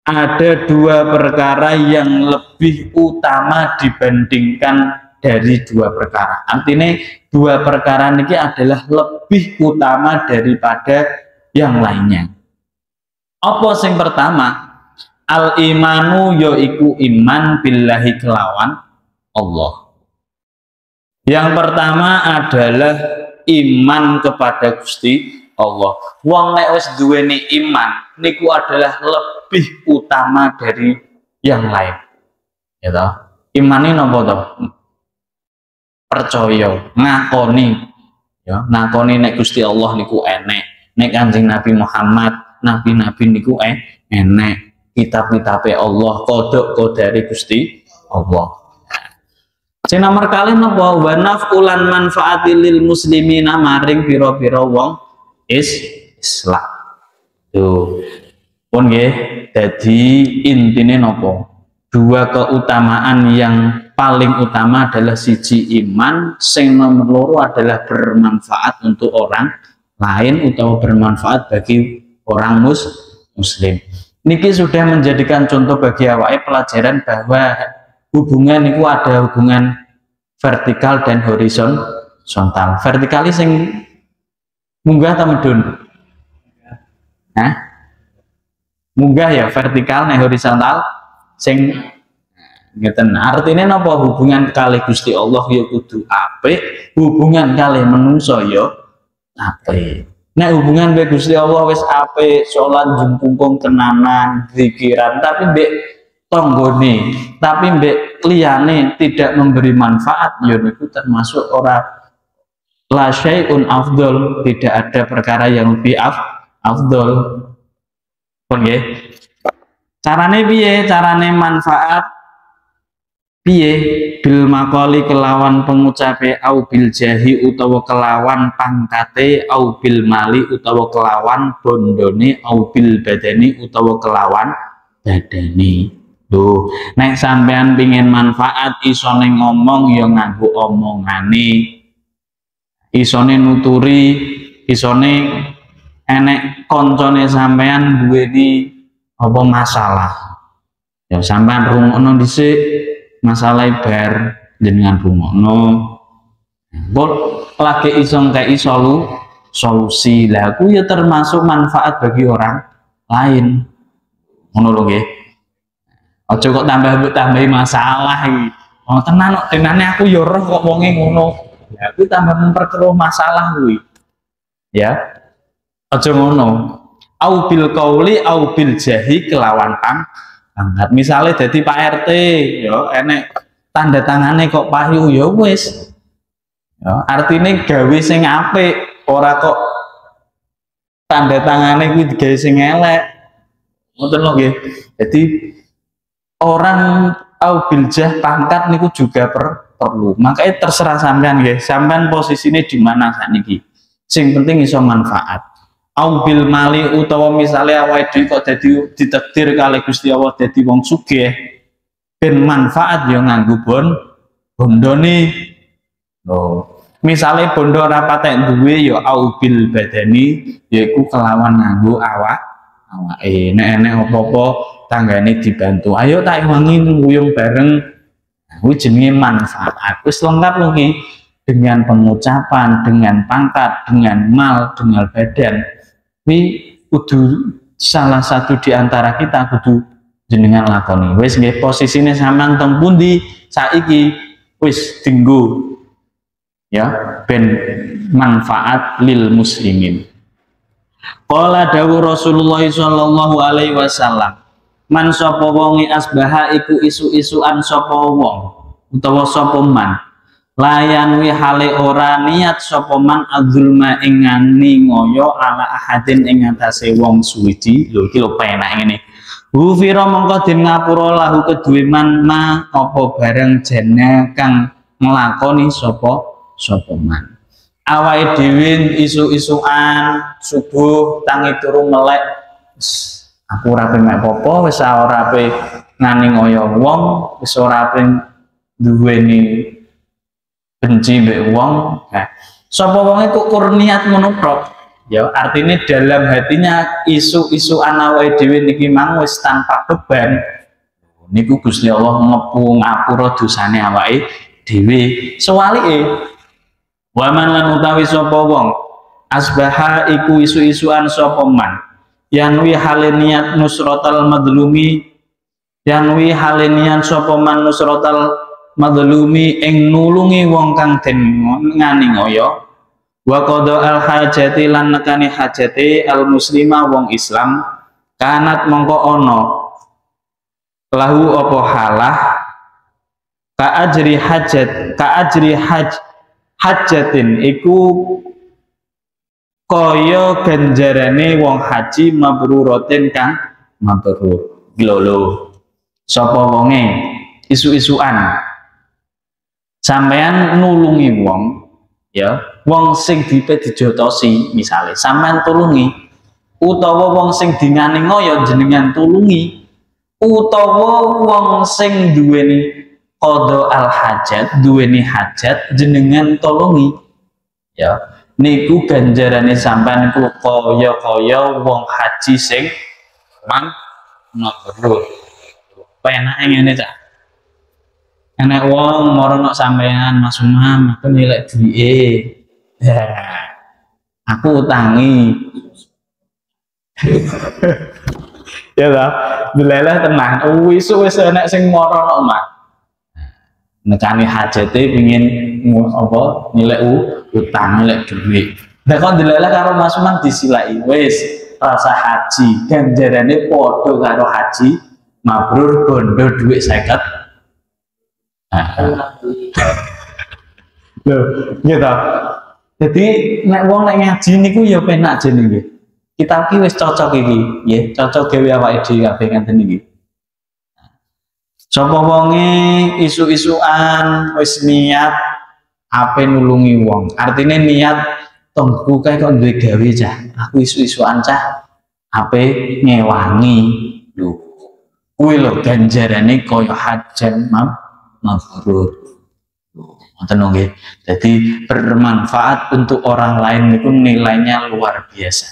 ada dua perkara yang lebih utama dibandingkan dari dua perkara. Artinya dua perkara ini adalah lebih utama daripada yang lainnya. Apa sing pertama? Al imanu yaiku iman billahi kelawan Allah. Yang pertama adalah iman kepada Gusti Allah. Wong nek wis duweni iman niku adalah lebih utama dari yang lain. Ya toh? Iman ini napa toh? Percaya, ngakoni. Ya, ngakoni nek Gusti Allah niku enek. Nek Kanjeng Nabi Muhammad, nabi-nabi niku enek. Kitab-kitabe Allah, kodok-kodari Gusti Allah. Sing nomor kali napa? Wa naf'ulan manfaati lil muslimina maring pira-pira wong Islam. Tuh. Pun nggih, dadi intine napa? Dua keutamaan yang paling utama adalah siji iman, sing nomor loro adalah bermanfaat untuk orang lain atau bermanfaat bagi orang muslim. Niki sudah menjadikan contoh bagi awake pelajaran bahwa hubungan itu ada hubungan vertikal dan horizontal. Vertikal sing munggah atau medun? Hah? Munggah ya vertikal, nek horizontal sing ngeten. Artinya napa? Hubungan kali Gusti Allah ya kudu apik, hubungan kali menungso ya apik. Nek hubungan mbek Gusti Allah wis apik, salat jungkung tenanan, zikiran, tapi mbek tanggane, tapi mbek liyane tidak memberi manfaat, ya niku termasuk ora la syai'un afdol, tidak ada perkara yang lebih afdol. Pun nggih. Carane piye? Carane manfaat piye? Bil maqali kelawan pengucape, au bil jahi utawa kelawan pangkate, au bil mali utawa kelawan bondone, au bil badani utawa kelawan badane. Tuh, nek sampean pingin manfaat isone ngomong ya nganggo omongane. Isone nuturi, isone enek koncone sampean duweni apa masalah. Ya sampean rungokno dhisik masalah bar jenengan rungokno. Mbok lagi iso ngkai solusi. Lah aku ya termasuk manfaat bagi orang lain. Ngono lho nggih. Aja kok tambahi masalah iki. Oh tenane aku ya roh kok wonge ngono. Ya aku tambah memperkeruh masalah kuwi. Ya. Aja ngono. Au bil qauli au bil jahi kelawan pangkat. Misalnya jadi Pak RT, ya enek tanda tangannya kok payu, ya wis. Ya, artinya gawe sing apik, ora kok tanda tangannya kuwi digawe sing elek. Ngoten lho nggih. Jadi orang au bil jah pangkat niku juga perlu. Makanya terserah sampean nggih. Sampean posisine di mana sakniki. Sing penting iso manfaat. Au bil mali utawa misalnya awake dhewe kok dadi ditakdir kali Gusti Allah dadi wong sugih ben manfaat ya nganggo bondone. Lho, misale bondo ora patek duwe ya au bil badani yaiku kelawan nganggo awake. Nek enek apa-apa tanggane dibantu. Ayo tak wangi nguyung bareng. Kuwi jenenge manfaat. Wis lengkap lho nggih dengan pengucapan, dengan pangkat, dengan mal, dengan badan. Ini kudu salah satu di antara kita kudu jenengan lakoni. Wis nggih posisine sampean teng pundi saiki wis dinggo ya ben manfaat lil muslimin. Qala dawuh Rasulullah sallallahu alaihi wasallam, man sapa wonge asbaha iku isu-isuan sapa wong utawa sapa man layan wi hale ora niat sapa man adzulma ing ngoyo ala ahadin ing atase wong suwiji. Lho iki lho penak ngene. Hufira mongko den ngapura lahu kedue man ma apa bareng jene kang nglakoni sapa man. Awake dhewe isu-isuan subuh tangi turu melek aku ora pengen apa-apa, wis ora pe ngani ngoyo wong, wis ora pengen duweni benci mbek wong. Nah, sapa wonge kok kur niat ngono tok, Ya, artinya dalam hatinya isu-isu awake dhewe niki mang wis tanpa beban. Niku Gusti Allah ngepung ngapura dosane awake dhewe. Sewalike, wa man lan utawi sapa wong asbaha iku isu-isuan sapa man yanwi hale niat nusratal madlumi, yanwi hale niat sapa man nusratal madlumi ing nulungi wong kang den nganiaya, wa qada al hajati lan nekani hajate al muslima wong Islam, kanat mongko ana lahu apa halah ka ajri hajatin iku kaya ganjarane wong haji mabruratin kang mabrur. Lho sapa wonge isu-isuan sampean nulungi wong, ya wong sing dijotosi misalnya sampean tulungi, utawa wong sing dinganingo ya jenengan tulungi, utawa wong sing duweni qada al hajat duweni hajat jenengan tulungi, ya niku ganjarane sampean niku kaya wong haji sing mabrur. Penake ngene cak, enek wong marono sampean Mas Umam aku nilai duwike, aku utangi ya lah dilelah tenang wis enek sing marono mah nekani hajate pengin apa nilai utang nilai duit. Nek kon dilelah karo Mas Umam disilai wis rasa haji ganjarane padha karo haji mabrur bondo duit 50. Loh, gitu. Jadi nek wong nek ngaji niku ya penak jenenge. Kita iki wis cocok iki, nggih, cocok gawe awake dhewe kabeh ngenten iki. Sapa wonge isu-isuan wis niat ape nulungi wong. Artine niat tonggo kae kok duwe gawe cah. Aku isu-isuan cah ape ngewangi. Lho. Kuwi lho ganjarane kaya hajan mabrur. Ngoten nggih. Jadi bermanfaat untuk orang lain itu nilainya luar biasa.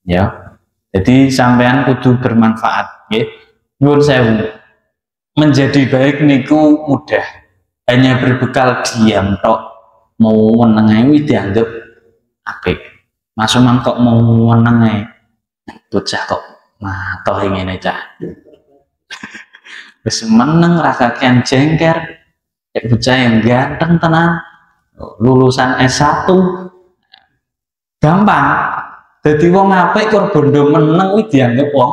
Ya. Jadi sampean kudu bermanfaat, nggih. Nyuwun sewu. Menjadi baik niku mudah. Hanya berbekal diam tok. Mau menengahi dianggap apik. Mas Umam kok mau menengahi. Bocah kok matoh ngene cah. Wis meneng ra kakean jengker. Bocah yang ganteng tenan, lulusan S1 gampang. Dadi wong apik kok bondo meneng kuwi dianggap wong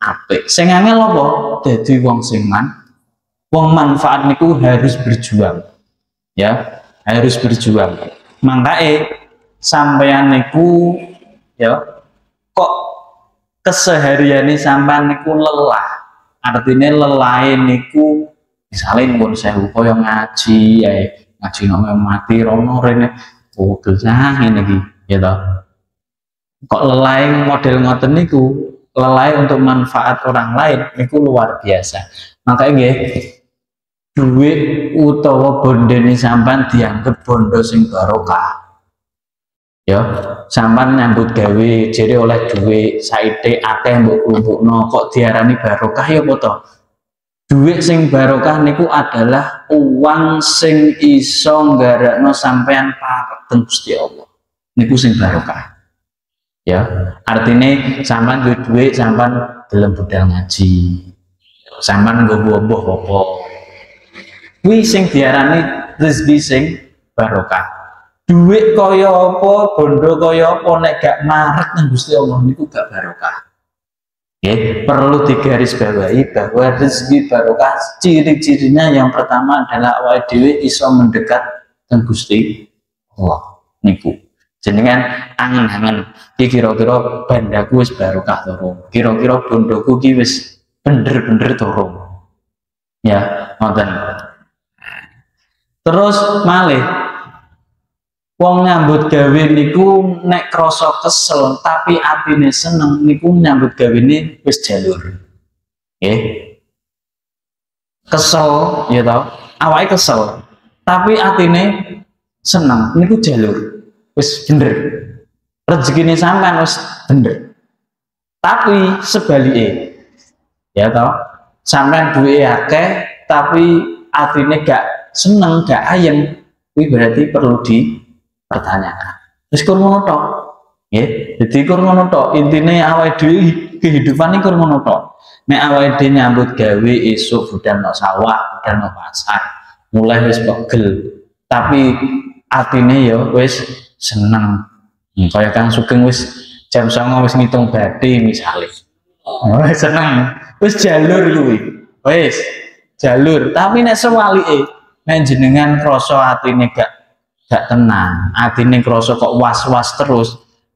apik. Sing angel apa? Dadi wong sing wong manfaat niku harus berjuang. Ya, harus berjuang. Makanya sampeyan niku ya kok kesehariane sampean niku lelah. Artinya lelah niku misalnya pun saya kaya ngaji, ngaji nang mati rono rene, gelah ngene iki, ya toh. Kok lelah model ngoten niku, lelah untuk manfaat orang lain niku luar biasa. Makanya nggih, duit utawa bondene sampean dianggap bondo sing barokah. Ya, sampean nyambut gawe jere oleh duit saite akeh mbok kumpulno kok diarani barokah ya apa to? Duit sing barokah niku adalah uang sing iso nggarakno sampean paring Gusti Allah. Niku sing barokah. Ya, artinya sampean duit sampean dalam budal ngaji. Sampean nggo omboh apa. Kuwi sing diarani rezeki sing barokah. Duit kaya apa, bondo kaya apa nek gak marek nang Gusti Allah niku gak barokah. Perlu digarisbawahi bahwa rezeki barokah ciri-cirinya yang pertama adalah awake dhewe iso mendekat dengan Gusti Allah niku. Jenengan angen-angen iki kira-kira bandaku wis barokah turun. Kira-kira bondoku iki wis bener-bener turun. Ya, ngoten. Terus malih wong nyambut gawe niku nek krasa kesel tapi atine seneng niku nyambut gawene wis jalur. Nggih. Kesel ya toh, awake kesel tapi atine seneng niku jalur. Wis bener. rezekine sampean wis bener. Tapi sebaliknya, ya toh, sampean duwe akeh tapi atine gak seneng, gak ayem, kuwi berarti perlu dipertanyakan. Wis kur ngono tok. Nggih, dadi kur ngono tok. Intine awake dhewe kehidupan iki kur ngono tok. Nek awake dhewe nyambut gawe esuk budal nang sawah, budal nang pasar, mulai wis pegel. Tapi atine ya wis seneng. Kaya Kang Sugeng wis jam 09.00 wis ngitung badhe misale. Seneng. Wis jalur kuwi. Wis jalur. Tapi nek sewalike, nek jenengan krasa atine gak tenang, atine krasa kok was-was terus,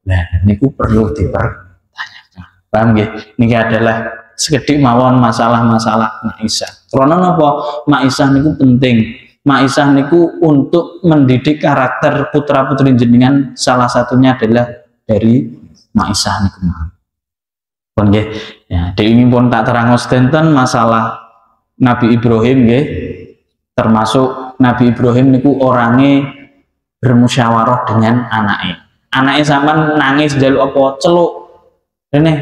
nah niku perlu dipertanyakan. Paham nggih? Niki adalah sekedhik mawon masalah-masalah maisah. Karena napa? Maisah niku penting. Maisah niku untuk mendidik karakter putra-putri jenengan, salah satunya adalah dari maisah niku. Pun nggih, ya dewi pun tak terangos tenten masalah Nabi Ibrahim nggih. Termasuk Nabi Ibrahim niku orangnya bermusyawarah dengan anaknya. Anaknya sampean nangis njaluk apa? Celuk. Rene,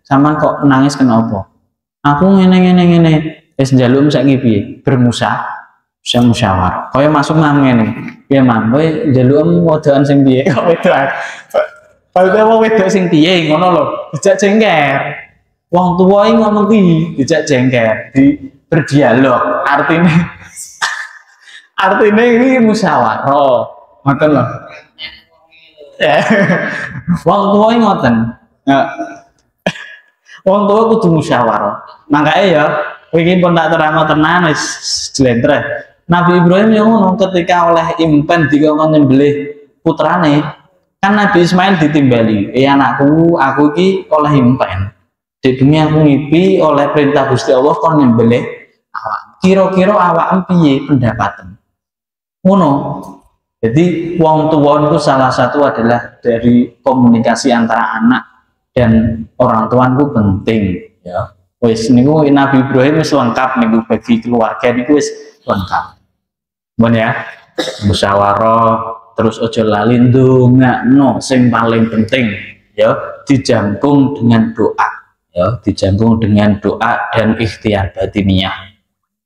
sampean kok nangis kenapa? Aku ngene. Wis njaluk saiki piye? Musyawarah. Kaya masuk mam ngene. Piye mam? Kowe njaluk wedokan sing piye? Kok wedokan? Padahal wedok sing piye ngono lho. Dijak jengker. Wong tuwa iki ngomong kuwi, dijak jengker, berdialog. Artine iki musyawarah. Ngoten lho. Wong tuwa iki ngoten. Wong tuwa kudu musyawarah. Makanya ya, iki pun tak terang tenan wis jlentreh. Nabi Ibrahim yang ngono ketika oleh impen dikongkon nyembelih putrane, kan Nabi Ismail ditimbali, anakku, aku iki oleh impen. Dibumi aku ngipi oleh perintah Gusti Allah kon nyembelih awak. Kira-kira awak piye pendapatan? Ngono. Jadi wong tuwa itu salah satu adalah dari komunikasi antara anak dan orang tua itu penting, ya. Wis niku Nabi Ibrahim wis lengkap niku bagi keluarga niku wis lengkap. Bon ya, musyawarah, terus ojo lali ndongakno sing paling penting ya, dijangkung dengan doa ya, dijangkung dengan doa dan ikhtiar batiniah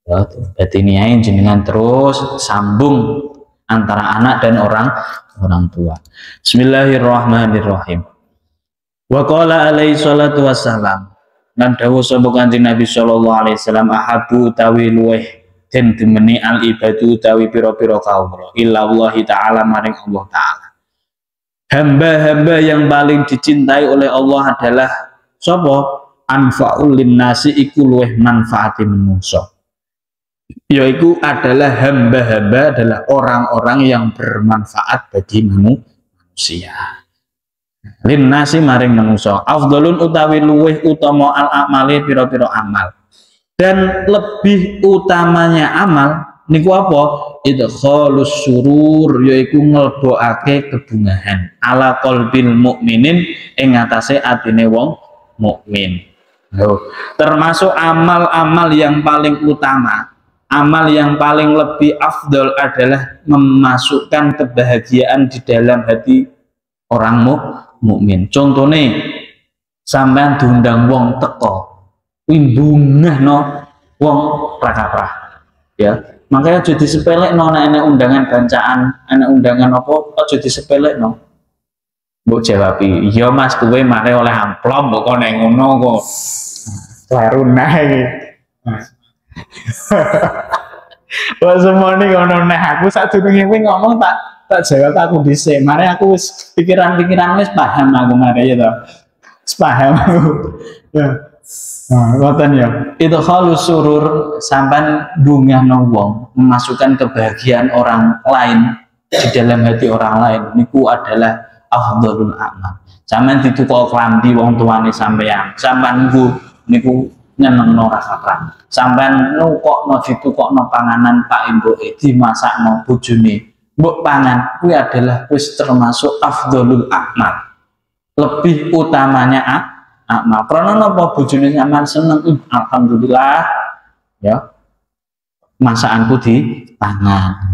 ya, batiniah jenengan terus sambung antara anak dan orang tua. Bismillahirrahmanirrahim. Wa qala alaihi salatu wassalam, lan dawuh sapa Kanjeng Nabi sallallahu alaihi wasallam, ahabu tawi luweh den demeni al ibadu tawi pira-pira kaum illallahi ta'ala maring Allah ta'ala. Hamba-hamba yang paling dicintai oleh Allah adalah sapa? Anfa'ul linnasi, iku luweh manfaati menungso. Yaiku adalah hamba-hamba adalah orang-orang yang bermanfaat bagi manusia. Linnasi maring menungso. Afdalun utawi luweh utama al amali pira-pira amal. Dan lebih utamanya amal niku apa? Idkhalus surur, yaiku nglebokake kebungahan ala qalbil mukminin ing atase atine wong mukmin. Termasuk amal-amal yang paling utama, amal yang paling lebih afdol adalah memasukkan kebahagiaan di dalam hati orang mukmin. Contohnya sampean diundang wong teko wimbungah no wong prakaprah ya, makanya jadi sepelek no enak undangan bancaan, enak undangan apa aja disepelek no. Mbok jawabi iya mas kuwe mare oleh amplop mbok kok nek ngono kok kleru nae. Wah semuanya ngono neh, aku sadurunge kuwi ngomong tak jawab aku dhisik. Mare aku wis pikiran-pikiran wis paham aku mare ya to. Wis paham aku. Ya. Ngoten ya. Itu halus surur, sampan bungahno wong, memasukkan kebahagiaan orang lain di dalam hati orang lain niku adalah afdhalul a'mal. Sampeyan ditukok klambi wong tuane sampeyan, sampeyan niku nyenengno rasa perang. Sampeyan nukokno ditukokno panganan Pak Imboke, dimasakno bojone mbok pangan, kuwi adalah wis termasuk afdhalul a'mal. Lebih utamanya amal. Karena napa bojone sampean seneng, alhamdulillah ya. Masakanku dipangan.